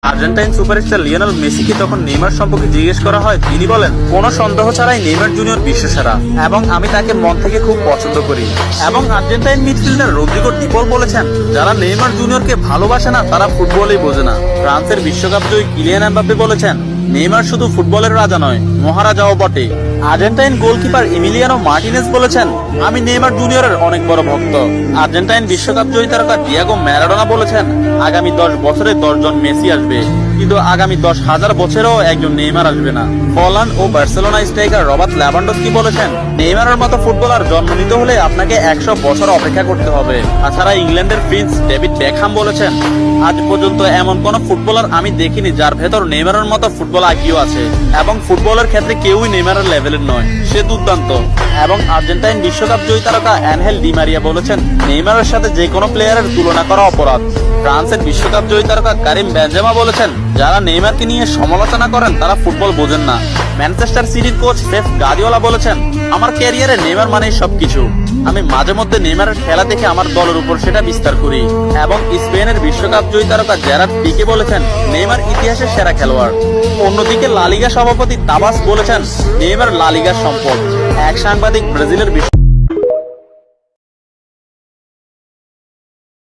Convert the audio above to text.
Argentine superstar Lionel মেসিকে তখন Neymar সম্পর্কে জিজ্ঞেস করা হয়, তিনি বলেন, কোনো সন্দেহ ছাড়াই নেইমার জুনিয়র বিশ্বসেরা এবং আমি তাকে মন থেকে খুব পছন্দ করি। এবং আর্জেন্টাইন মিডফিল্ডার রদ্রিগো ডি পল বলেছেন, যারা নেইমার জুনিয়রকে ভালোবাসে না তারা ফুটবলই বোঝে না। ফ্রান্সের বিশ্বকাপ জয়ী কিলিয়ান এমবাপ্পে বলেছেন, নেইমার শুধু ফুটবলের রাজা নয়, মহারাজাও বটে। আর্জেন্টাইন গোলকিপার এমিলিয়ানো মার্টিনেজ বলেছেন, আমি নেইমার জুনিয়রের অনেক বড় ভক্ত। আর্জেন্টাইন বিশ্বকাপ জয়ী তারকা ডিয়েগো ম্যারাডোনা বলেছেন, আগামী 10 বছরে 10 জন মেসি আসবে, কিন্তু আগামী 10,000 বছরেও একজন নেইমার আসবে না। পোল্যান্ড ও বার্সেলোনা স্ট্রাইকার রবার্ট লেভানডস্কি বলেছেন, নেইমারের মতো ফুটবলার জন্ম নিতে হলে আপনাকে 100 বছর অপেক্ষা করতে হবে। তাছাড়া ইংল্যান্ডের প্রিন্স ডেভিড বেকহাম বলেছেন, আজ পর্যন্ত এমন কোন ফুটবলার আমি দেখিনি যার ভেতর নেইমারের মতো ফুটবল আইকিউ আছে, এবং ফুটবলের ক্ষেত্রে কেউই নেইমারের লেভেলের নয়, সে দুর্দান্ত। এবং আর্জেন্টাইন বিশ্বকাপ জয়ী তারকা অ্যানহেল ডি মারিয়া বলেছেন, নেইমারের সাথে যে কোনো প্লেয়ারের তুলনা করা অপরাধ। ফ্রান্সের বিশ্বকাপ জয়ী তারকা কারিম বেনজেমা বলেছেন, যারা নেইমারকে নিয়ে সমালোচনা করেন তারা ফুটবল বোঝেন না। ম্যানচেস্টার সিটির কোচ পেপ গার্দিওলা বলেছেন, আমার ক্যারিয়ারে নেইমার মানেই সবকিছু। আমি মাঝে মধ্যে নেইমারের খেলা দেখে আমার দলের উপর সেটা বিস্তার করি। এবং স্পেনের বিশ্বকাপ জয়ী তারকা জেরার্ড পিকে বলেছেন, নেইমার ইতিহাসের সেরা খেলোয়াড়। অন্যদিকে লা লিগা সভাপতি তাবাস বলেছেন, নেইমার লা লিগার সম্পদ। এক সাংবাদিক ব্রাজিলের